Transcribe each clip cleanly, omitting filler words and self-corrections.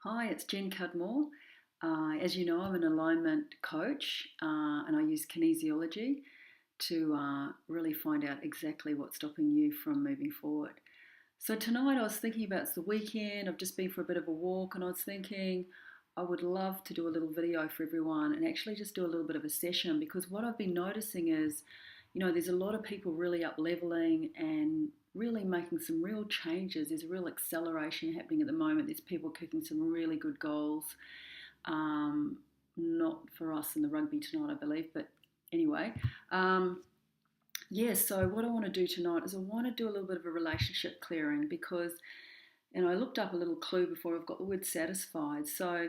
Hi, it's Jen Cudmore. As you know, I'm an alignment coach and I use kinesiology to really find out exactly what's stopping you from moving forward. So, tonight I was thinking about it's the weekend, I've just been for a bit of a walk, and I was thinking I would love to do a little video for everyone and actually just do a little bit of a session because what I've been noticing is, there's a lot of people really up leveling and really making some real changes. There's a real acceleration happening at the moment. There's people kicking some really good goals. Um, Not for us in the rugby tonight, I believe, but anyway. So what I want to do tonight is I want to do a little bit of a relationship clearing because, I looked up a little clue before I've got the word satisfied. So,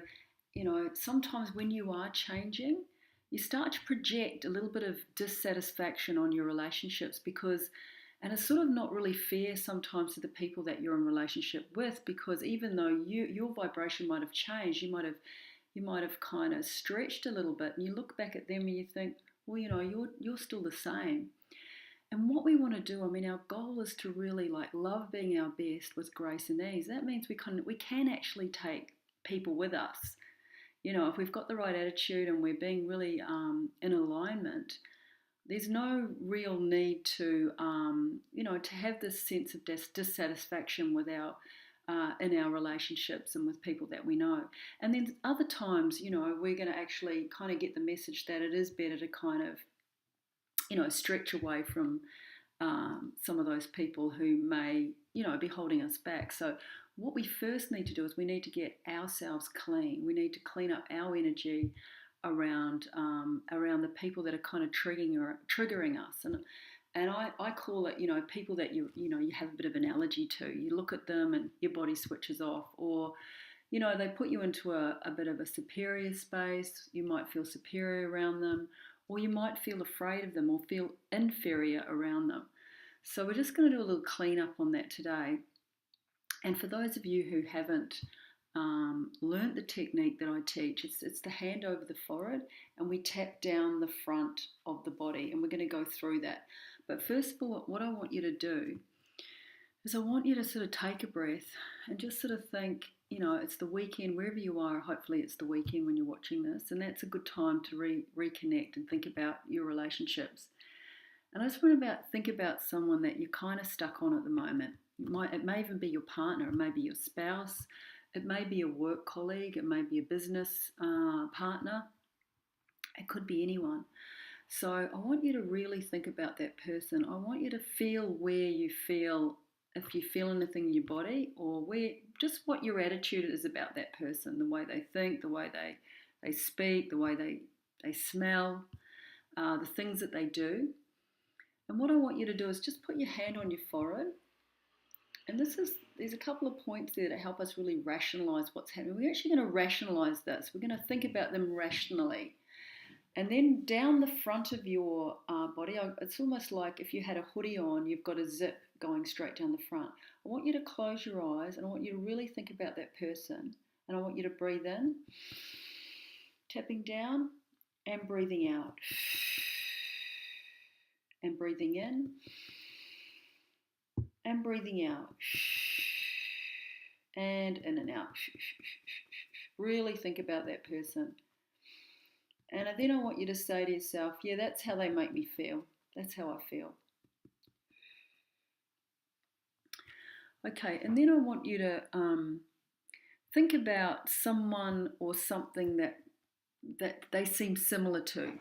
sometimes when you are changing, you start to project a little bit of dissatisfaction on your relationships because, and it's sort of not really fair sometimes to the people that you're in relationship with because even though your vibration might have changed, you might have kind of stretched a little bit, and you look back at them and you think, well, you're still the same. And what we want to do, our goal is to really like love being our best with grace and ease. That means we can actually take people with us. If we've got the right attitude and we're being really in alignment, there's no real need to have this sense of dissatisfaction with in our relationships and with people that we know. And then other times, we're going to actually kind of get the message that it is better to kind of, stretch away from some of those people who may, be holding us back. So what we first need to do is we need to get ourselves clean. We need to clean up our energy around the people that are kind of triggering us. And I call it, people that you have a bit of an allergy to. You look at them and your body switches off, or they put you into a bit of a superior space. You might feel superior around them, or you might feel afraid of them or feel inferior around them. So we're just going to do a little cleanup on that today. And for those of you who haven't learnt the technique that I teach, it's the hand over the forehead, and we tap down the front of the body, and we're going to go through that. But first of all, what I want you to do is I want you to sort of take a breath and just sort of think, it's the weekend, wherever you are, hopefully it's the weekend when you're watching this, and that's a good time to reconnect and think about your relationships. And I just want to think about someone that you're kind of stuck on at the moment. It may even be your partner, it may be your spouse, it may be a work colleague, it may be a business partner, it could be anyone. So I want you to really think about that person. I want you to feel where you feel, if you feel anything in your body, or just what your attitude is about that person, the way they think, the way they speak, the way they smell, the things that they do. And what I want you to do is just put your hand on your forehead. And there's a couple of points there that help us really rationalize what's happening. We're actually going to rationalize this. We're going to think about them rationally. And then down the front of your body, it's almost like if you had a hoodie on, you've got a zip going straight down the front. I want you to close your eyes and I want you to really think about that person. And I want you to breathe in, tapping down, and breathing out. And breathing in, and breathing out. And in and out. Really think about that person. And then I want you to say to yourself, yeah, that's how they make me feel. That's how I feel. Okay, and then I want you to think about someone or something that they seem similar to.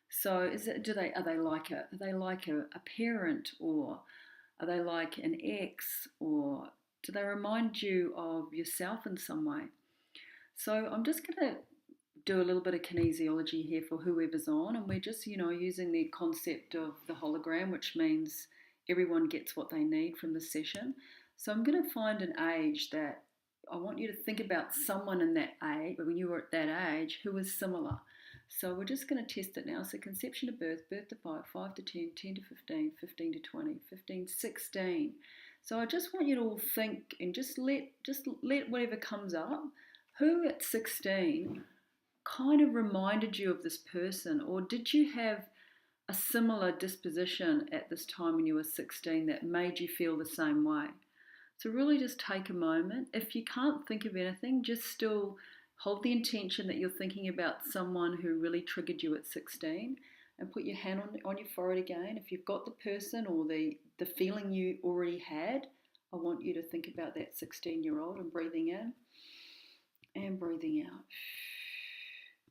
So are they like a parent, or are they like an ex, or do they remind you of yourself in some way? So I'm just going to do a little bit of kinesiology here for whoever's on, and we're just, using the concept of the hologram, which means everyone gets what they need from the session. So I'm going to find an age that I want you to think about someone in that age, but when you were at that age, who is similar. So we're just going to test it now. So conception to birth, birth to 5, 5 to 10, 10 to 15, 15 to 20, 15 to 16. So I just want you to all think and just let whatever comes up. Who at 16 kind of reminded you of this person, or did you have a similar disposition at this time when you were 16 that made you feel the same way? So really just take a moment. If you can't think of anything, just still hold the intention that you're thinking about someone who really triggered you at 16, and put your hand on your forehead again. If you've got the person or the feeling you already had, I want you to think about that 16-year-old and breathing in and breathing out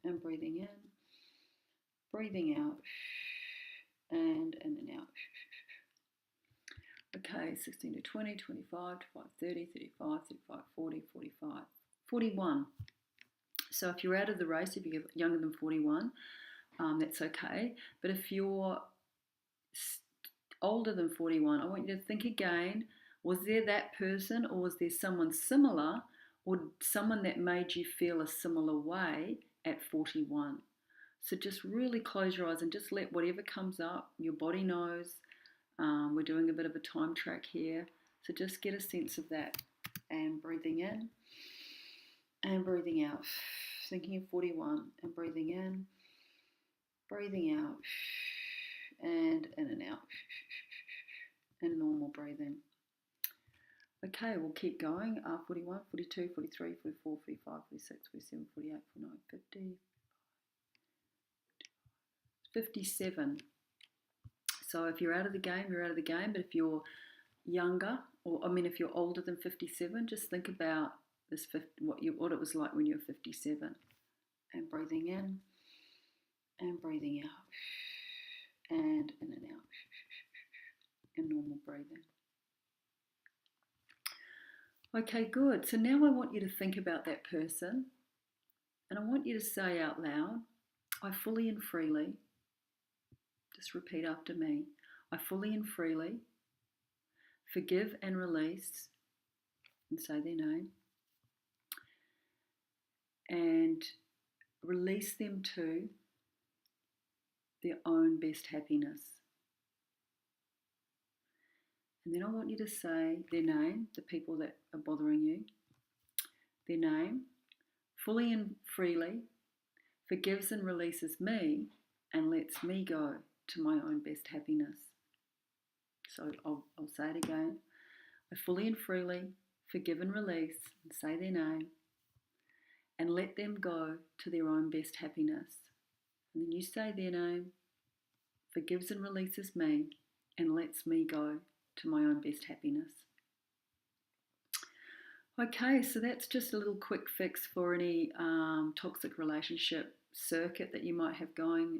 and breathing in, breathing out and in and out. Okay, 16 to 20, 25, 25, 30, 35, 35, 40, 45, 41. So if you're out of the race, if you're younger than 41, that's okay. But if you're older than 41, I want you to think again, was there that person, or was there someone similar, or someone that made you feel a similar way at 41? So just really close your eyes and just let whatever comes up, your body knows. We're doing a bit of a time track here. So just get a sense of that. And breathing in and breathing out. Thinking of 41 and breathing in, breathing out, and in and out. And normal breathing. Okay, we'll keep going. 41, 42, 43, 44, 45, 46, 47, 48, 49, 50, 57. So if you're out of the game, you're out of the game. But if you're younger, if you're older than 57, just think about this what it was like when you were 57. And breathing in and breathing out. And in and out. And normal breathing. Okay, good. So now I want you to think about that person, and I want you to say out loud, I fully and freely, just repeat after me, I fully and freely forgive and release, and say their name, and release them to their own best happiness. And then I want you to say their name, the people that are bothering you, their name, fully and freely forgives and releases me and lets me go to my own best happiness. So I'll say it again. I fully and freely forgive and release, and say their name, and let them go to their own best happiness. And then you say their name, forgives and releases me, and lets me go to my own best happiness. Okay, so that's just a little quick fix for any toxic relationship circuit that you might have going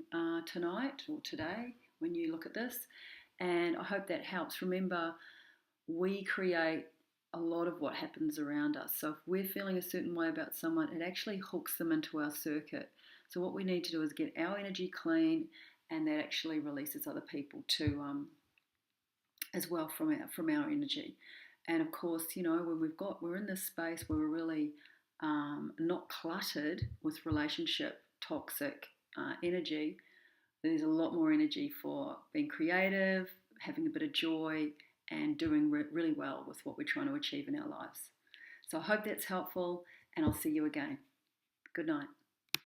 tonight or today when you look at this. And I hope that helps. Remember, we create a lot of what happens around us. So if we're feeling a certain way about someone, it actually hooks them into our circuit. So what we need to do is get our energy clean, and that actually releases other people too, as well from our energy. And of course, when we're in this space where we're really not cluttered with relationship toxic energy, there's a lot more energy for being creative, having a bit of joy, and doing really well with what we're trying to achieve in our lives. So I hope that's helpful, and I'll see you again. Good night.